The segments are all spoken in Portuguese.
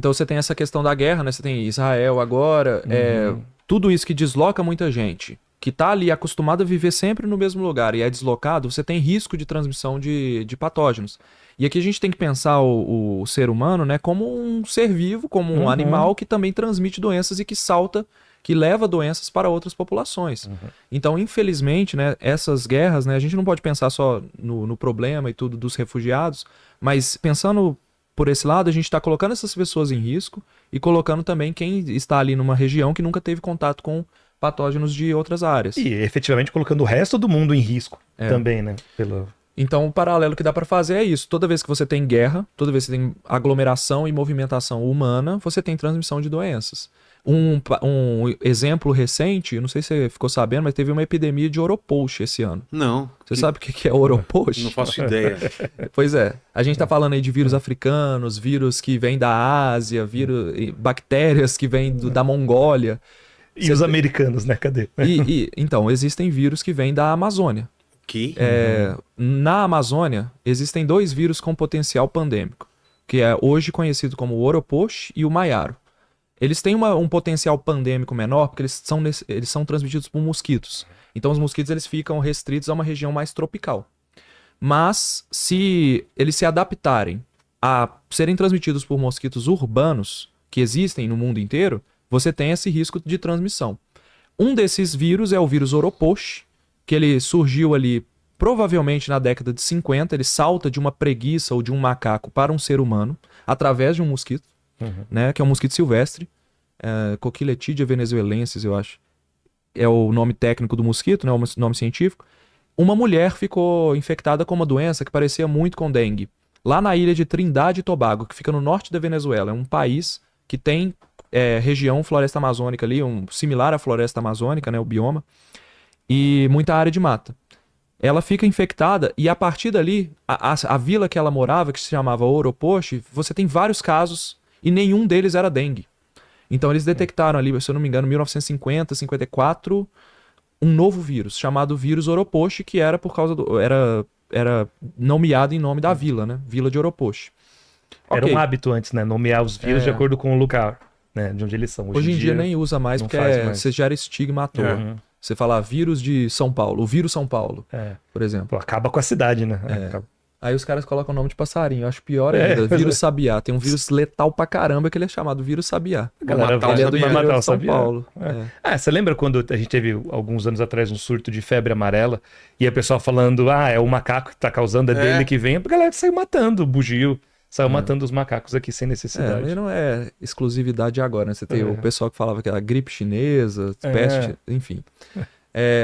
Então você tem essa questão da guerra, né? Você tem Israel agora, tudo isso que desloca muita gente, que tá ali acostumado a viver sempre no mesmo lugar e é deslocado, você tem risco de transmissão de patógenos. E aqui a gente tem que pensar o ser humano, né, como um ser vivo, como um animal que também transmite doenças e que leva doenças para outras populações. Então, infelizmente, né, essas guerras, né, a gente não pode pensar só no problema e tudo dos refugiados, mas pensando por esse lado, a gente está colocando essas pessoas em risco e colocando também quem está ali numa região que nunca teve contato com patógenos de outras áreas. E efetivamente colocando o resto do mundo em risco também, né? Então, o paralelo que dá para fazer é isso. Toda vez que você tem guerra, toda vez que você tem aglomeração e movimentação humana, você tem transmissão de doenças. Um exemplo recente, não sei se você ficou sabendo, mas teve uma epidemia de Oropoche esse ano. Não. Você sabe o que é Oropoche? Não faço ideia. Pois é. A gente tá falando aí de vírus africanos, vírus que vêm da Ásia, bactérias que vêm da Mongólia. E os americanos, né? Cadê? Então, existem vírus que vêm da Amazônia. Na Amazônia, existem 2 vírus com potencial pandêmico, que é hoje conhecido como o Oropoche e o Maiaro. Eles têm um potencial pandêmico menor porque eles são transmitidos por mosquitos. Então os mosquitos eles ficam restritos a uma região mais tropical. Mas se eles se adaptarem a serem transmitidos por mosquitos urbanos, que existem no mundo inteiro, você tem esse risco de transmissão. Um desses vírus é o vírus Oropoche, que ele surgiu ali provavelmente na década de 50, ele salta de uma preguiça ou de um macaco para um ser humano através de um mosquito, né, que é um mosquito silvestre, Coquiletidia venezuelensis, eu acho. É o nome técnico do mosquito, né, o nome científico. Uma mulher ficou infectada com uma doença que parecia muito com dengue, lá na ilha de Trindade e Tobago, que fica no norte da Venezuela. É um país que tem região floresta amazônica ali, similar à floresta amazônica, né, o bioma, e muita área de mata. Ela fica infectada e a partir dali, a vila que ela morava, que se chamava Oropoche, você tem vários casos e nenhum deles era dengue. Então eles detectaram ali, se eu não me engano, em 1950, 54, um novo vírus, chamado vírus Oropoche, que era por causa era nomeado em nome da vila, né? Vila de Oropoche. Era um hábito antes, né? Nomear os vírus de acordo com o lugar, né? De onde eles são. Hoje em dia nem usa mais, porque você gera estigma à toa. Você fala vírus de São Paulo, o vírus São Paulo, por exemplo. Pô, acaba com a cidade, né? Aí os caras colocam o nome de passarinho. Eu acho pior ainda. Vírus sabiá. Tem um vírus letal pra caramba que ele é chamado vírus sabiá. Ele é do interior de São Paulo. Você lembra quando a gente teve, alguns anos atrás, um surto de febre amarela e a pessoa falando, é o macaco que tá causando, dele que vem. A galera saiu matando, bugio. Saiu matando os macacos aqui sem necessidade. E não é exclusividade agora, né? Você tem o pessoal que falava que era gripe chinesa, peste, enfim.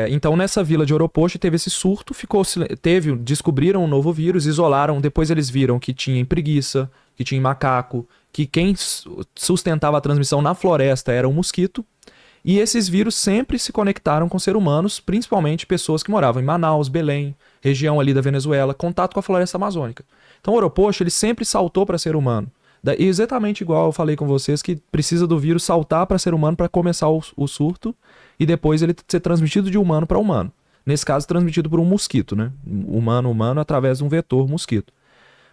Então nessa vila de Oropoche teve esse surto, descobriram um novo vírus, isolaram, depois eles viram que tinha em preguiça, que tinha em macaco, que quem sustentava a transmissão na floresta era um mosquito, e esses vírus sempre se conectaram com seres humanos, principalmente pessoas que moravam em Manaus, Belém, região ali da Venezuela, contato com a floresta amazônica. Então o Oropoche ele sempre saltou para ser humano. Exatamente igual eu falei com vocês que precisa do vírus saltar para ser humano para começar o surto e depois ele ser transmitido de humano para humano. Nesse caso, transmitido por um mosquito, né? Humano através de um vetor mosquito.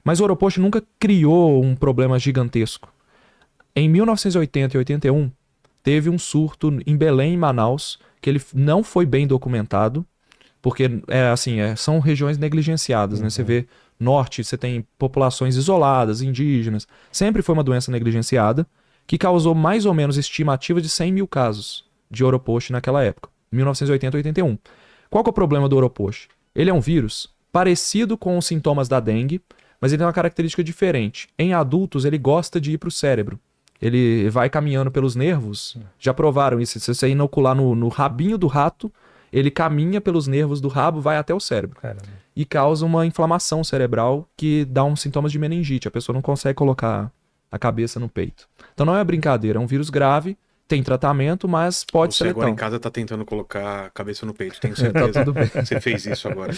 Mas o Oropoche nunca criou um problema gigantesco. Em 1980 e 81, teve um surto em Belém e Manaus, que ele não foi bem documentado, porque são regiões negligenciadas, né? Você vê norte, você tem populações isoladas, indígenas. Sempre foi uma doença negligenciada, que causou mais ou menos estimativa de 100 mil casos de Oropoche naquela época, 1980 e 81. Qual que é o problema do Oropoche? Ele é um vírus parecido com os sintomas da dengue, mas ele tem uma característica diferente. Em adultos, ele gosta de ir para o cérebro. Ele vai caminhando pelos nervos. Já provaram isso. Se você inocular no rabinho do rato, ele caminha pelos nervos do rabo, vai até o cérebro. Caramba. E causa uma inflamação cerebral que dá uns sintomas de meningite. A pessoa não consegue colocar a cabeça no peito. Então não é brincadeira, é um vírus grave, tem tratamento, mas pode ser letal. Você agora em casa tá tentando colocar a cabeça no peito, tenho certeza. Tá tudo bem. Você fez isso agora.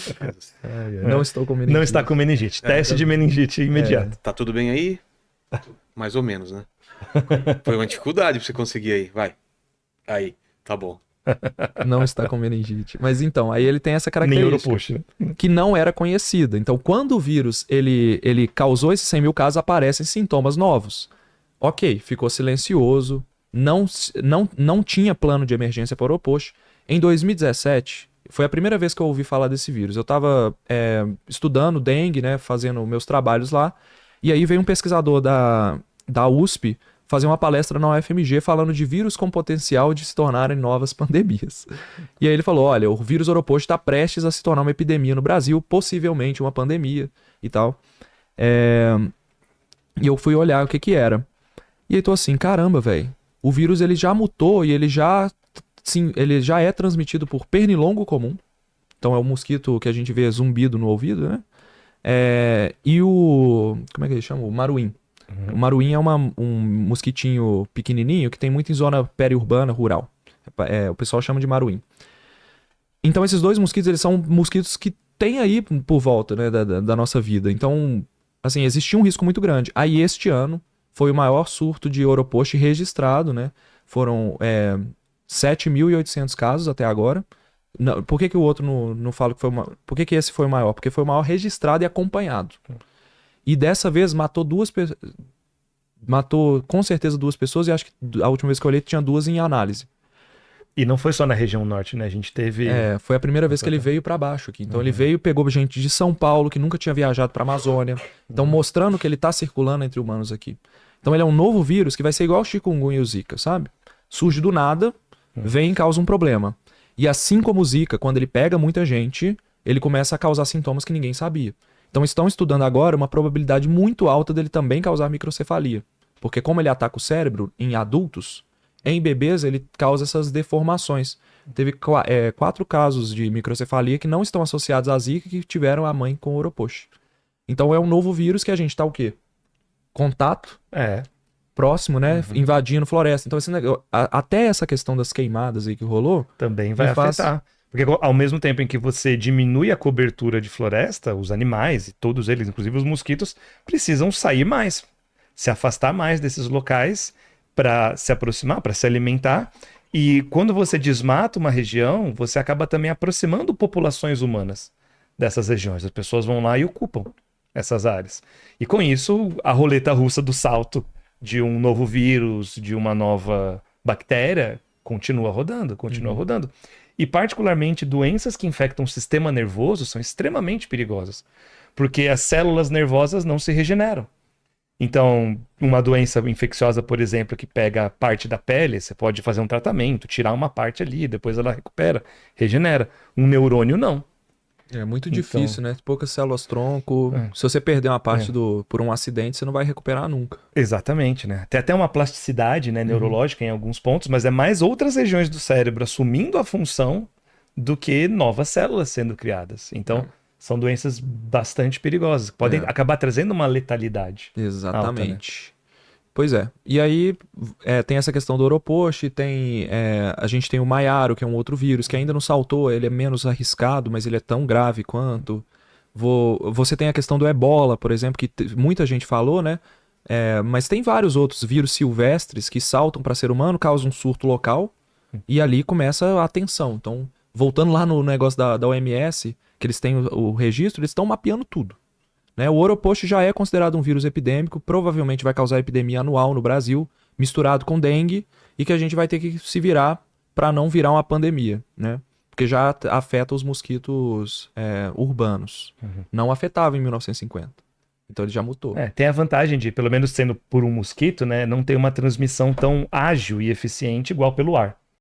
Não estou com meningite. Não está com meningite. Teste de meningite imediato. Tá tudo bem aí? Mais ou menos, né? Foi uma dificuldade pra você conseguir aí. Vai. Aí, tá bom. Não está com meningite. Mas então, aí ele tem essa característica que não era conhecida. Então, quando o vírus ele causou esses 100 mil casos, aparecem sintomas novos. Ok, ficou silencioso, não tinha plano de emergência para o Oropost. Em 2017, foi a primeira vez que eu ouvi falar desse vírus. Eu estava estudando dengue, né, fazendo meus trabalhos lá, e aí veio um pesquisador da USP fazer uma palestra na UFMG falando de vírus com potencial de se tornarem novas pandemias. E aí ele falou, olha, o vírus Oropost está prestes a se tornar uma epidemia no Brasil, possivelmente uma pandemia e tal. E eu fui olhar o que era. E aí tô assim, caramba, velho, o vírus ele já mutou e ele já é transmitido por pernilongo comum. Então é o mosquito que a gente vê zumbido no ouvido, né? E como é que ele chama? O maruim. O maruim é um mosquitinho pequenininho que tem muito em zona periurbana, rural. O pessoal chama de maruim. Então esses dois mosquitos, eles são mosquitos que tem aí por volta, né, da nossa vida. Então, assim, existia um risco muito grande. Aí este ano foi o maior surto de Oropost registrado, né? Foram 7.800 casos até agora. Não, por que o outro não fala que foi uma... Por que esse foi o maior? Porque foi o maior registrado e acompanhado. E dessa vez matou com certeza 2 pessoas, e acho que a última vez que eu olhei tinha 2 em análise. E não foi só na região norte, né? A gente teve... Foi a primeira vez que ele veio pra baixo aqui. Então ele veio, pegou gente de São Paulo que nunca tinha viajado pra Amazônia. Então mostrando que ele tá circulando entre humanos aqui. Então ele é um novo vírus que vai ser igual o chikungunya e o Zika, sabe? Surge do nada, vem e causa um problema. E assim como o Zika, quando ele pega muita gente, ele começa a causar sintomas que ninguém sabia. Então estão estudando agora uma probabilidade muito alta dele também causar microcefalia. Porque como ele ataca o cérebro em adultos, em bebês ele causa essas deformações. Teve 4 casos de microcefalia que não estão associados à Zika que tiveram a mãe com o Oropost. Então é um novo vírus que a gente tá o quê? Contato próximo, né? Invadindo floresta. Então até essa questão das queimadas aí que rolou... Também vai afetar. Porque ao mesmo tempo em que você diminui a cobertura de floresta, os animais, e todos eles, inclusive os mosquitos, precisam sair mais, se afastar mais desses locais para se aproximar, para se alimentar. E quando você desmata uma região, você acaba também aproximando populações humanas dessas regiões. As pessoas vão lá e ocupam essas áreas. E com isso, a roleta russa do salto de um novo vírus, de uma nova bactéria, continua rodando. E particularmente doenças que infectam o sistema nervoso são extremamente perigosas, porque as células nervosas não se regeneram. Então, uma doença infecciosa, por exemplo, que pega parte da pele, você pode fazer um tratamento, tirar uma parte ali, depois ela recupera, regenera. Um neurônio não. É muito difícil, né? Poucas células-tronco. Se você perder uma parte por um acidente, você não vai recuperar nunca. Exatamente, né? Tem até uma plasticidade, né, neurológica em alguns pontos, mas é mais outras regiões do cérebro assumindo a função do que novas células sendo criadas. Então, são doenças bastante perigosas, que podem acabar trazendo uma letalidade. Exatamente. Alta, né? Pois é. E aí tem essa questão do Oropost, a gente tem o Maiaro, que é um outro vírus, que ainda não saltou, ele é menos arriscado, mas ele é tão grave quanto. Você tem a questão do Ebola, por exemplo, que muita gente falou, né? Mas tem vários outros vírus silvestres que saltam para ser humano, causam um surto local, e ali começa a tensão. Então, voltando lá no negócio da OMS, que eles têm o registro, eles estão mapeando tudo. Né? O Oropost já é considerado um vírus epidêmico, provavelmente vai causar epidemia anual no Brasil, misturado com dengue, e que a gente vai ter que se virar para não virar uma pandemia, né? Porque já afeta os mosquitos urbanos. Não afetava em 1950. Então ele já mutou. Tem a vantagem de, pelo menos sendo por um mosquito, né, não ter uma transmissão tão ágil e eficiente igual pelo ar.